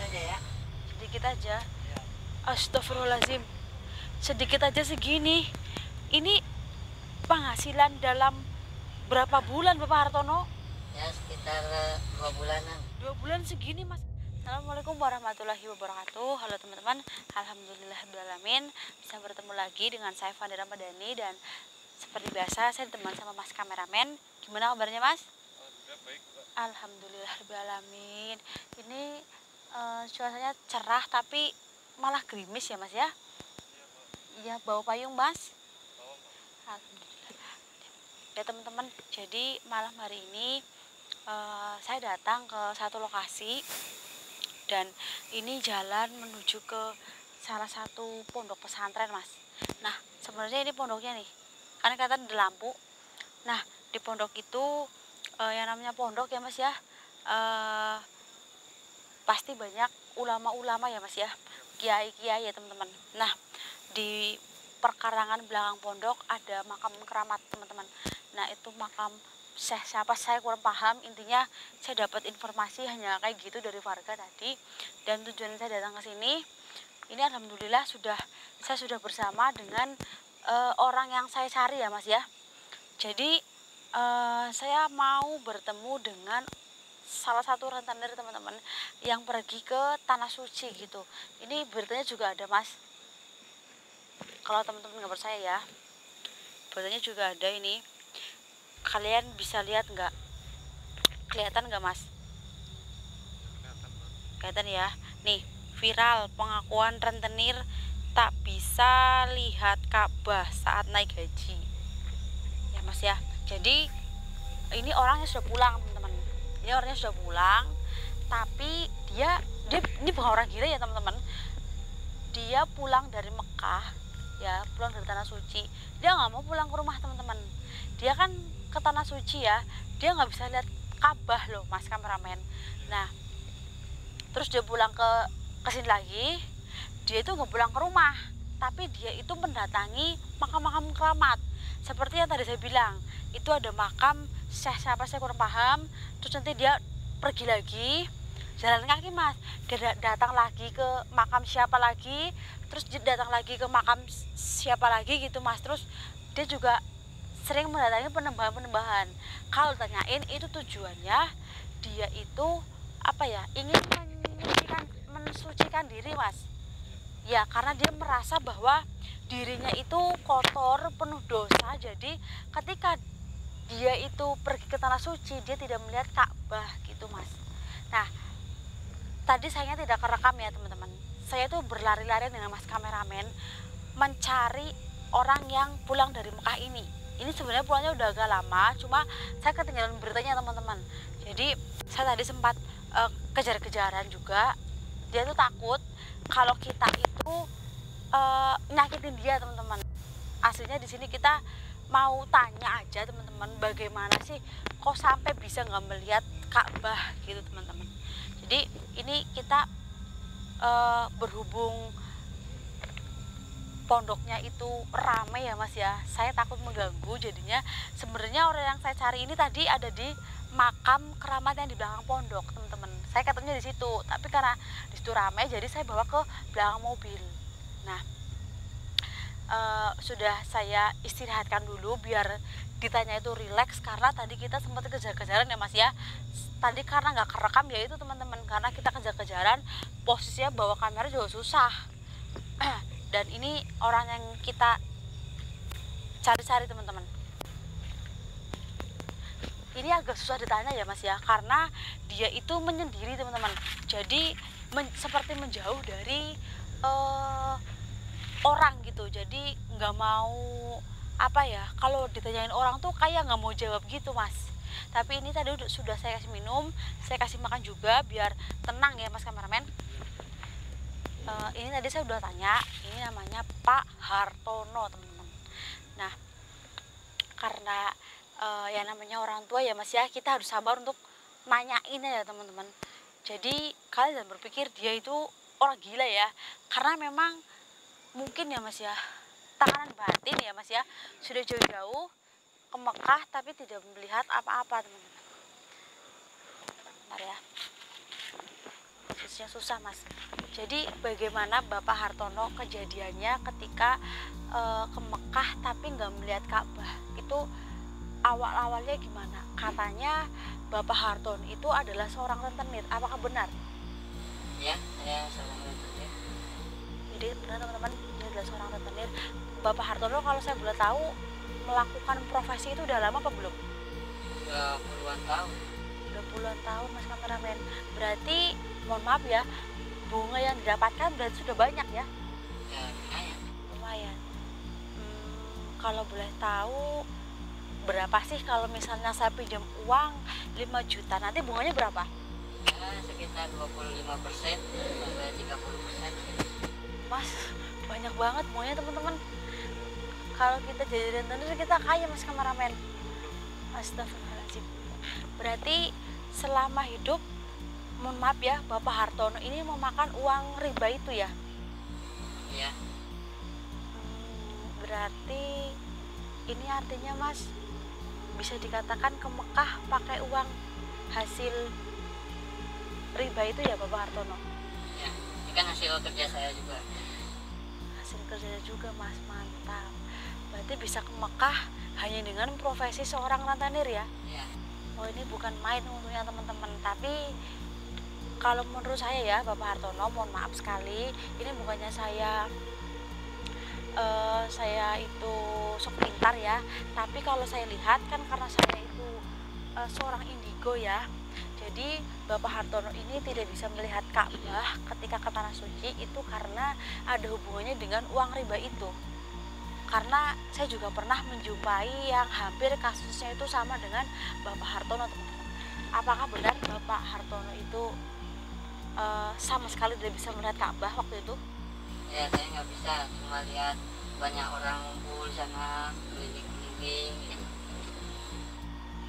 aja ya. Sedikit aja. Astagfirullahaladzim. Sedikit aja segini. Ini penghasilan dalam berapa bulan Bapak Hartono? Ya sekitar 2 bulanan. 2 bulan segini Mas. Assalamualaikum warahmatullahi wabarakatuh. Halo teman-teman. Alhamdulillahirrahmanirrahim. Bisa bertemu lagi dengan saya Fandi Ramadhani. Dan seperti biasa saya teman sama Mas kameramen. Gimana kabarnya Mas? Alhamdulillah baik Mbak. Alhamdulillahirrahmanirrahim. Ini cuacanya cerah tapi malah gerimis ya Mas ya? Iya Mbak. Iya, bawa payung Mas. Bawa Mbak. Alhamdulillah. Ya teman-teman, jadi malam hari ini saya datang ke satu lokasi dan ini jalan menuju ke salah satu pondok pesantren Mas. Nah sebenarnya ini pondoknya nih, kan kelihatan ada lampu. Nah di pondok itu yang namanya pondok ya Mas ya, pasti banyak ulama-ulama ya Mas ya, kiai-kiai ya teman-teman. Nah di perkarangan belakang pondok ada makam keramat teman-teman. Nah itu makam siapa saya kurang paham, intinya saya dapat informasi hanya kayak gitu dari warga tadi. Dan tujuan saya datang ke sini ini alhamdulillah saya sudah bersama dengan orang yang saya cari ya Mas ya. Jadi saya mau bertemu dengan salah satu rentenir teman-teman yang pergi ke tanah suci gitu. Ini beritanya juga ada Mas, kalau teman-teman nggak percaya ya, beritanya juga ada ini. Kalian bisa lihat nggak? Kelihatan nggak Mas? Kelihatan Mbak. Kelihatan ya. Nih, viral pengakuan rentenir tak bisa lihat Ka'bah saat naik haji. Ya Mas ya. Jadi ini orangnya sudah pulang teman-teman. Ini orangnya sudah pulang, tapi dia ini bukan orang gila ya teman-teman. Dia pulang dari Mekah, ya pulang dari tanah suci. Dia nggak mau pulang ke rumah teman-teman. Dia kan ke tanah suci ya, dia nggak bisa lihat Ka'bah loh Mas kameramen. Nah terus dia pulang ke sini lagi. Dia itu nggak pulang ke rumah, tapi dia itu mendatangi makam-makam keramat. Seperti yang tadi saya bilang, itu ada makam siapa saya kurang paham. Terus nanti dia pergi lagi jalan kaki Mas. Dia datang lagi ke makam siapa lagi, terus dia datang lagi ke makam siapa lagi gitu Mas. Terus dia juga sering mendatangi penembahan-penembahan. Kalau tanyain itu tujuannya, dia itu apa ya, ingin mensucikan diri Mas. Ya karena dia merasa bahwa dirinya itu kotor, penuh dosa. Jadi ketika dia itu pergi ke tanah suci, dia tidak melihat Ka'bah gitu Mas. Nah tadi sayangnya tidak kerekam ya teman-teman. Saya tuh berlari-lari dengan Mas kameramen mencari orang yang pulang dari Mekah ini. Ini sebenarnya pulangnya udah agak lama, cuma saya ketinggalan beritanya teman-teman. Jadi saya tadi sempat kejar-kejaran juga. Dia tuh takut kalau kita itu nyakitin dia teman-teman. Aslinya di sini kita mau tanya aja teman-teman, bagaimana sih kok sampai bisa nggak melihat Ka'bah gitu teman-teman. Jadi ini kita berhubung pondoknya itu ramai ya Mas ya, saya takut mengganggu. Jadinya sebenarnya orang yang saya cari ini tadi ada di makam keramat yang di belakang pondok teman-teman. Saya ketemu di situ, tapi karena di situ ramai jadi saya bawa ke belakang mobil. Nah sudah saya istirahatkan dulu biar ditanya itu rileks, karena tadi kita sempat kejar-kejaran ya Mas ya. Tadi karena nggak kerekam ya itu teman-teman, karena kita kejar-kejaran, posisinya bawa kamera juga susah. Dan ini orang yang kita cari-cari teman-teman. Ini agak susah ditanya ya Mas ya, karena dia itu menyendiri teman-teman. Jadi seperti menjauh dari orang gitu. Jadi nggak mau apa ya, kalau ditanyain orang tuh kayak nggak mau jawab gitu Mas. Tapi ini tadi sudah saya kasih minum, saya kasih makan juga biar tenang ya Mas kameramen. Ini tadi saya udah tanya, ini namanya Pak Hartono teman-teman. Nah karena yang namanya orang tua ya Mas ya, kita harus sabar untuk nanyain ya teman-teman. Jadi kalian jangan berpikir dia itu orang gila ya, karena memang mungkin ya Mas ya, tekanan batin ya Mas ya, sudah jauh-jauh ke Mekah tapi tidak melihat apa-apa teman-teman. Bentar ya. prosesnya susah mas. Jadi bagaimana Bapak Hartono kejadiannya ketika ke Mekah tapi nggak melihat Ka'bah itu awal-awalnya gimana? Katanya Bapak Hartono itu adalah seorang rentenir, apakah benar? Ya, saya seorang rentenir. Jadi benar teman-teman, dia adalah seorang rentenir. Bapak Hartono kalau saya boleh tahu melakukan profesi itu udah lama apa belum? Udah puluhan tahun. Udah puluhan tahun mas kameramen. Berarti mohon maaf ya, bunga yang didapatkan berarti sudah banyak ya? Ya lumayan. Lumayan. Kalau boleh tahu berapa sih kalau misalnya saya pinjam uang 5 juta, nanti bunganya berapa? Ya sekitar 25% sampai 30%. Mas, banyak banget bunganya teman-teman. Kalau kita jadi rentenir kita kaya mas kameramen. Astagfirullahaladzim. Berarti selama hidup, mohon maaf ya, Bapak Hartono ini memakan uang riba itu ya? Iya. Berarti ini artinya mas bisa dikatakan ke Mekah pakai uang hasil riba itu ya Bapak Hartono? Ya, ini kan hasil kerja saya juga. Hasil kerja juga mas, mantap. Berarti bisa ke Mekah hanya dengan profesi seorang rentenir ya? Ya. Oh ini bukan main untungnya teman-teman. Tapi kalau menurut saya ya Bapak Hartono, mohon maaf sekali, ini bukannya saya itu sok pintar ya, tapi kalau saya lihat kan karena saya itu seorang indigo ya, jadi Bapak Hartono ini tidak bisa melihat Ka'bah ketika ke tanah suci itu karena ada hubungannya dengan uang riba itu. Karena saya juga pernah menjumpai yang hampir kasusnya itu sama dengan Bapak Hartono teman-teman. Apakah benar Bapak Hartono itu sama sekali tidak bisa melihat Ka'bah waktu itu? Ya saya nggak bisa, cuma lihat banyak orang ngumpul sana keliling-keliling gitu.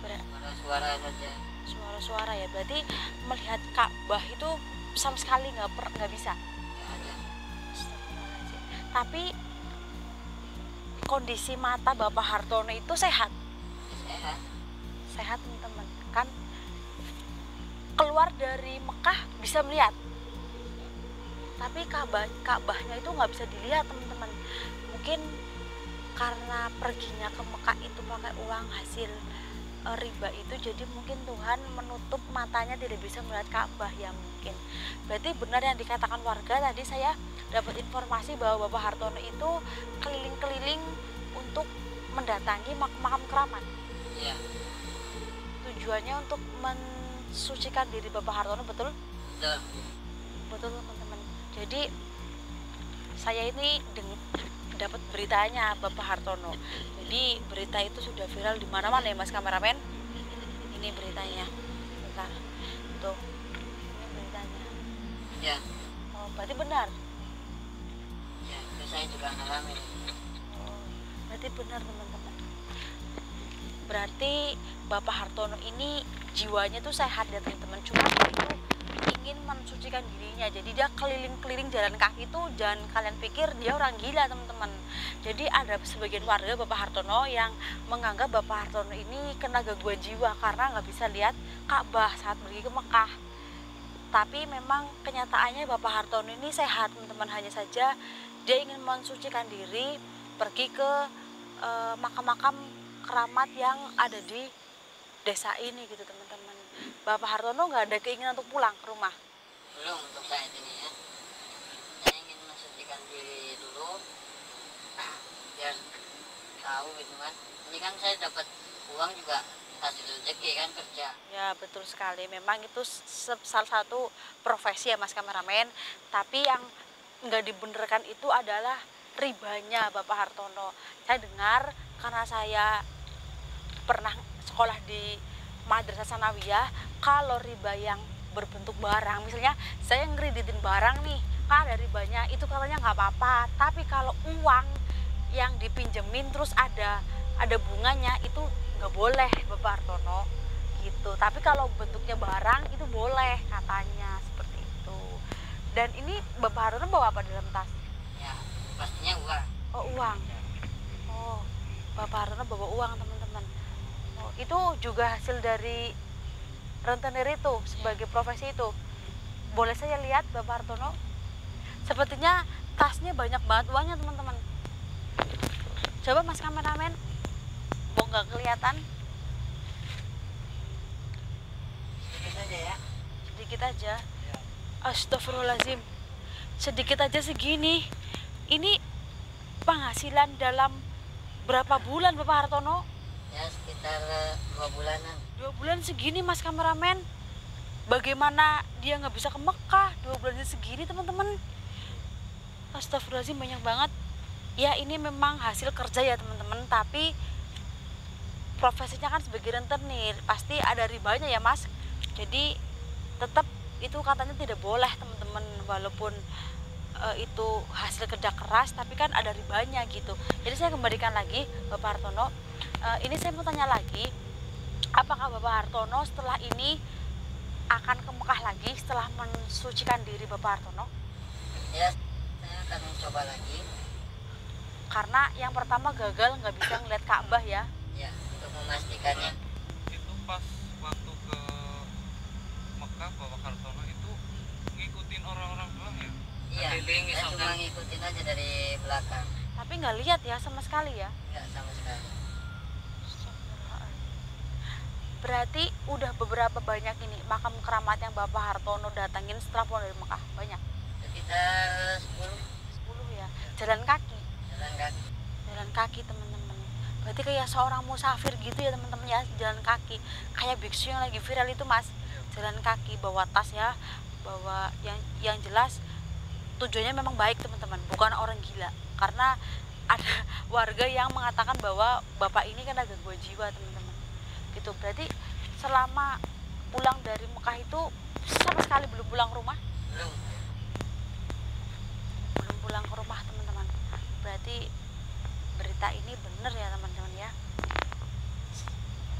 Suara-suara saja. Suara-suara ya, berarti melihat Ka'bah itu sama sekali nggak bisa. Ya ada. Astagfirullahaladzim. Tapi kondisi mata Bapak Hartono itu sehat. Sehat. Sehat teman-teman kan, keluar dari Mekah bisa melihat, tapi Ka'bahnya itu nggak bisa dilihat teman-teman. Mungkin karena perginya ke Mekah itu pakai uang hasil riba itu, jadi mungkin Tuhan menutup matanya tidak bisa melihat Ka'bah ya mungkin. Berarti benar yang dikatakan warga tadi, saya dapat informasi bahwa Bapak Hartono itu keliling-keliling untuk mendatangi makam keramat. Iya. Tujuannya untuk mensucikan diri Bapak Hartono, betul? Betul. Betul teman-teman. Jadi saya ini dapat beritanya Bapak Hartono. Jadi berita itu sudah viral di mana-mana ya Mas kameramen. Ini beritanya. Bentar. Tuh. Ini beritanya. Ya. Oh, berarti benar. Ya, itu saya juga ngalamin. Oh, berarti benar teman-teman. Berarti Bapak Hartono ini jiwanya tuh sehat ya teman-teman. Cuma dia itu ingin mensucikan dirinya, jadi dia keliling-keliling jalan kaki itu. Jangan kalian pikir dia orang gila teman-teman. Jadi ada sebagian warga Bapak Hartono yang menganggap Bapak Hartono ini kena gangguan jiwa karena nggak bisa lihat Ka'bah saat pergi ke Mekah. Tapi memang kenyataannya Bapak Hartono ini sehat teman-teman, hanya saja dia ingin mensucikan diri, pergi ke makam-makam keramat yang ada di desa ini gitu teman-teman. Bapak Hartono nggak ada keinginan untuk pulang ke rumah? Belum untuk saat ini ya. Saya ingin mensucikan diri dulu biar tahu gitu kan. Ini kan saya dapat uang juga hasil rezeki kan, kerja. Ya betul sekali, memang itu salah satu profesi ya Mas kameramen. Tapi yang nggak dibenarkan itu adalah ribanya Bapak Hartono. Saya dengar karena saya pernah sekolah di Madrasah Sanawiyah, kalau riba yang berbentuk barang, misalnya saya ngereditin barang nih, kan ada ribanya, itu katanya nggak apa-apa. Tapi kalau uang yang dipinjemin terus ada bunganya, itu nggak boleh Bapak Hartono gitu. Tapi kalau bentuknya barang itu boleh katanya, seperti itu. Dan ini Bapak Hartono bawa apa dalam tas? Ya, pastinya uang. Oh uang. Oh, Bapak Hartono bawa uang teman-teman. Oh, itu juga hasil dari rentenir itu sebagai profesi itu. Boleh saya lihat Bapak Hartono? Sepertinya tasnya banyak banget uangnya teman-teman. Coba mas kameramen, mau nggak kelihatan? Sedikit aja ya. Sedikit aja. Astagfirullahaladzim, sedikit aja segini. Ini penghasilan dalam berapa bulan Bapak Hartono? Ya sekitar 2 bulanan. 2 bulan segini mas kameramen. Bagaimana dia nggak bisa ke Mekah 2 bulan segini teman-teman? Astagfirullahaladzim, banyak banget. Ya ini memang hasil kerja ya teman-teman, tapi profesinya kan sebagai rentenir, pasti ada ribanya ya mas. Jadi tetap itu katanya tidak boleh teman-teman, walaupun itu hasil kerja keras, tapi kan ada ribanya gitu. Jadi saya kembalikan lagi Bapak Hartono. Ini saya mau tanya lagi, apakah Bapak Hartono setelah ini akan ke Mekah lagi setelah mensucikan diri Bapak Hartono? Ya saya akan coba lagi. Karena yang pertama gagal, nggak bisa ngeliat Ka'bah ya. Ya untuk memastikannya. Itu pas waktu ke Mekah Bapak Hartono itu ngikutin orang-orang doang ya? Iya, saya cuma ngikutin aja dari belakang. Tapi nggak lihat ya sama sekali ya. Enggak sama sekali. Berarti udah beberapa banyak ini makam keramat yang Bapak Hartono datangin setelah pulang dari Mekah? Banyak? Sekitar 10 ya. Jalan kaki? jalan kaki. Jalan kaki teman-teman. Berarti kayak seorang musafir gitu ya teman-teman ya, jalan kaki. Kayak biksu yang lagi viral itu mas, jalan kaki bawa tas ya, bawa yang jelas tujuannya memang baik teman-teman, bukan orang gila. Karena ada warga yang mengatakan bahwa bapak ini kan ada gangguan jiwa teman-teman. Gitu. Berarti selama pulang dari Mekah itu sama sekali belum pulang rumah? Belum pulang ke rumah teman-teman. Berarti berita ini benar ya teman-teman ya.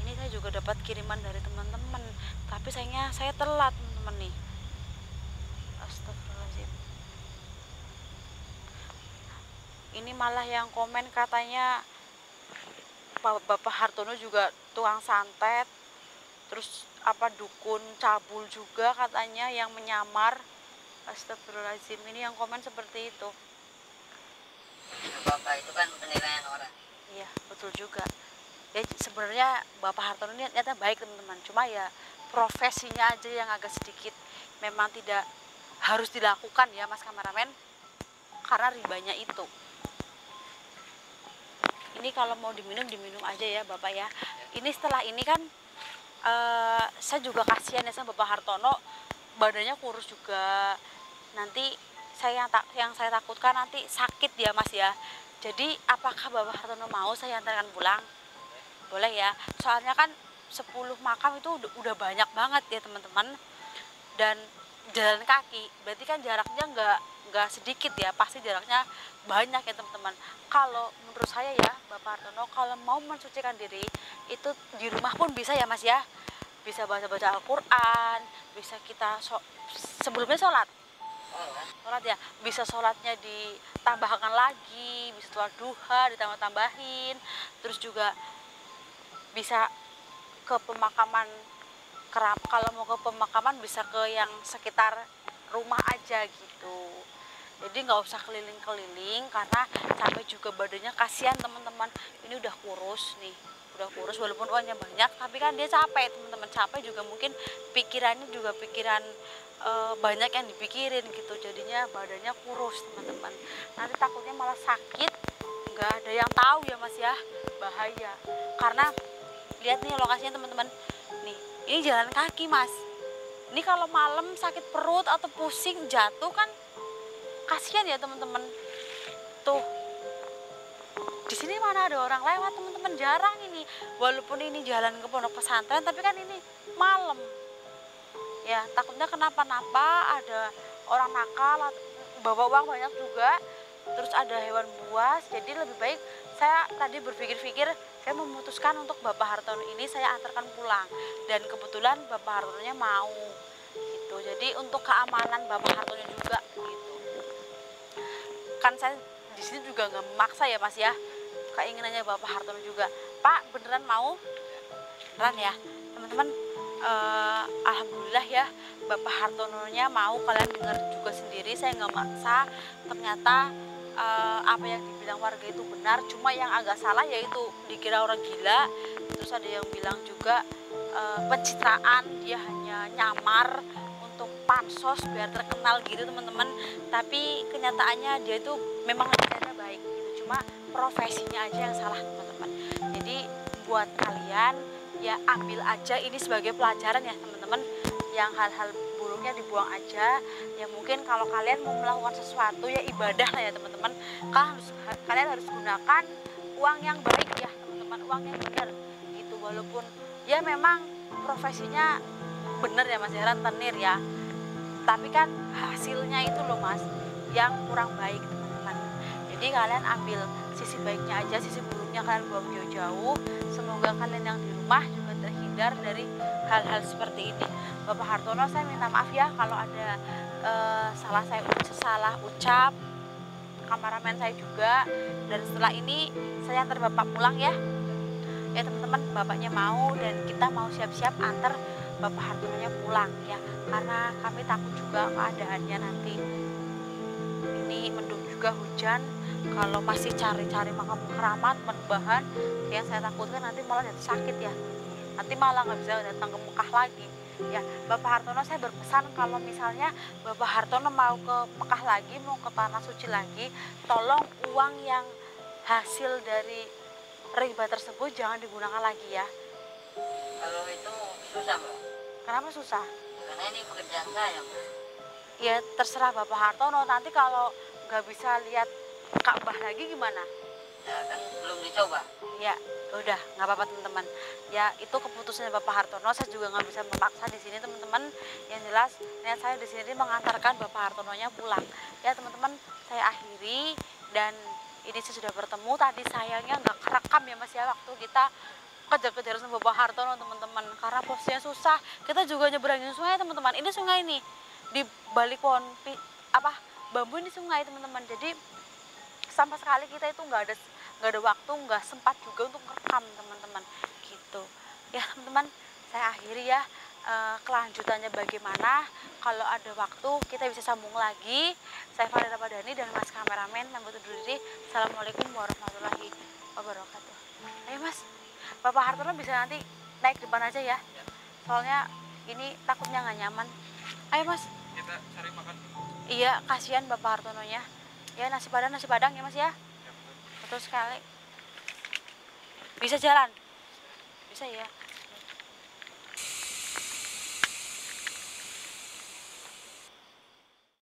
Ini saya juga dapat kiriman dari teman-teman, tapi sayangnya saya telat teman-teman nih. Astagfirullahaladzim. Ini malah yang komen katanya Bapak Hartono juga tukang santet, terus apa dukun cabul juga katanya yang menyamar. Astagfirullahaladzim, ini yang komen seperti itu. Bapak itu kan penilaian orang. Iya betul juga. Ya sebenarnya Bapak Hartono ini ternyata baik teman-teman, cuma ya profesinya aja yang agak sedikit memang tidak harus dilakukan ya mas kameramen, karena ribanya itu. Ini kalau mau diminum aja ya Bapak ya. Ini setelah ini kan saya juga kasihan ya sama Bapak Hartono, badannya kurus juga. Nanti yang saya takutkan nanti sakit ya Mas ya. Jadi apakah Bapak Hartono mau saya antarkan pulang? Boleh ya. Soalnya kan 10 makam itu udah banyak banget ya teman-teman. Dan jalan kaki, berarti kan jaraknya nggak sedikit ya, pasti jaraknya banyak ya teman-teman. Kalau menurut saya ya Bapak Hartono, kalau mau mensucikan diri itu di rumah pun bisa ya Mas ya, bisa baca-baca Al-Quran, bisa kita sebelumnya sholat ya, bisa sholatnya ditambahkan lagi, bisa sholat duha ditambah-tambahin, terus juga bisa ke pemakaman kalau mau ke pemakaman bisa ke yang sekitar rumah aja gitu. Jadi nggak usah keliling-keliling karena capek juga badannya, kasihan teman-teman. Ini udah kurus nih, udah kurus walaupun uangnya banyak, tapi kan dia capek teman-teman. Capek juga mungkin pikirannya juga pikiran banyak yang dipikirin gitu, jadinya badannya kurus teman-teman. Nanti takutnya malah sakit, nggak ada yang tahu ya Mas ya, bahaya. Karena lihat nih lokasinya teman-teman, nih ini jalan kaki Mas. Ini kalau malam sakit perut atau pusing jatuh kan kasihan ya teman-teman. Tuh di sini mana ada orang lewat teman-teman, jarang ini. Walaupun ini jalan ke pondok pesantren, tapi kan ini malam ya, takutnya kenapa-napa, ada orang nakal, bawa uang banyak juga, terus ada hewan buas. Jadi lebih baik saya tadi berpikir-pikir, saya memutuskan untuk Bapak Hartono ini saya antarkan pulang, dan kebetulan Bapak Hartononya mau gitu. Jadi untuk keamanan Bapak Hartono juga gitu, kan saya di sini juga nggak memaksa ya Mas ya, keinginannya Bapak Hartono juga. Pak beneran mau? Beneran ya teman-teman. alhamdulillah ya Bapak Hartononya mau, kalian dengar juga sendiri, saya nggak maksa. Ternyata apa yang dibilang warga itu benar, cuma yang agak salah yaitu dikira orang gila. Terus ada yang bilang juga pencitraan, dia hanya nyamar untuk pansos biar terkenal gitu teman-teman. Tapi kenyataannya dia itu memang niatnya baik gitu, cuma profesinya aja yang salah teman-teman. Jadi buat kalian ya ambil aja ini sebagai pelajaran ya teman-teman, yang hal-hal buruknya dibuang aja. Ya mungkin kalau kalian mau melakukan sesuatu ya ibadah lah ya teman-teman, kalian harus gunakan uang yang baik ya teman-teman, uang yang benar gitu. Walaupun ya memang profesinya bener ya Mas ya, rentenir ya, tapi kan hasilnya itu loh Mas yang kurang baik teman-teman. Jadi kalian ambil sisi baiknya aja, sisi buruknya kalian buang jauh-jauh. Semoga kalian yang di rumah juga terhindar dari hal-hal seperti ini. Bapak Hartono, saya minta maaf ya kalau ada salah ucap, kameramen saya juga. Dan setelah ini saya antar Bapak pulang ya. Ya teman-teman, Bapaknya mau dan kita mau siap-siap antar Bapak Hartononya pulang ya. Karena kami takut juga keadaannya nanti. Ini mendung juga, hujan. Kalau masih cari-cari makam keramat, penembahan, yang saya takutkan nanti malah jatuh sakit ya. Nanti malah nggak bisa datang ke Mekah lagi. Ya, Bapak Hartono saya berpesan kalau misalnya Bapak Hartono mau ke Mekah lagi, mau ke Tanah Suci lagi, tolong uang yang hasil dari riba tersebut jangan digunakan lagi ya. Kalau itu susah Mbak. Kenapa susah? Karena ini pekerjaan saya Mbak. Ya terserah Bapak Hartono, nanti kalau nggak bisa lihat Ka'bah lagi gimana? Ya kan belum dicoba. Ya udah nggak apa-apa teman-teman. Ya itu keputusannya Bapak Hartono, saya juga nggak bisa memaksa di sini teman-teman. Yang jelas niat saya di sini mengantarkan Bapak Hartononya pulang. Ya teman-teman, saya akhiri dan ini saya sudah bertemu. Tadi sayangnya nggak kerekam ya Mas ya, waktu kita kejar-kejar sama Bapak Hartono teman-teman, karena posisinya susah. Kita juga nyeberangin sungai teman-teman. Ini sungai nih di balik pohon bambu, ini sungai teman-teman. Jadi sama sekali kita itu nggak ada waktu, nggak sempat juga untuk merekam teman-teman gitu ya teman-teman. Saya akhiri ya, kelanjutannya bagaimana kalau ada waktu kita bisa sambung lagi. Saya Farida Padani dan Mas kameramen yang undur diri. Assalamualaikum warahmatullahi wabarakatuh. Ayo Mas, Bapak Hartono bisa nanti naik depan aja ya, soalnya ini takutnya nggak nyaman. Ayo Mas, Kita cari makan dulu. iya kasihan Bapak Hartononya ya. Nasi padang ya Mas ya. Betul sekali. Bisa jalan? Bisa ya.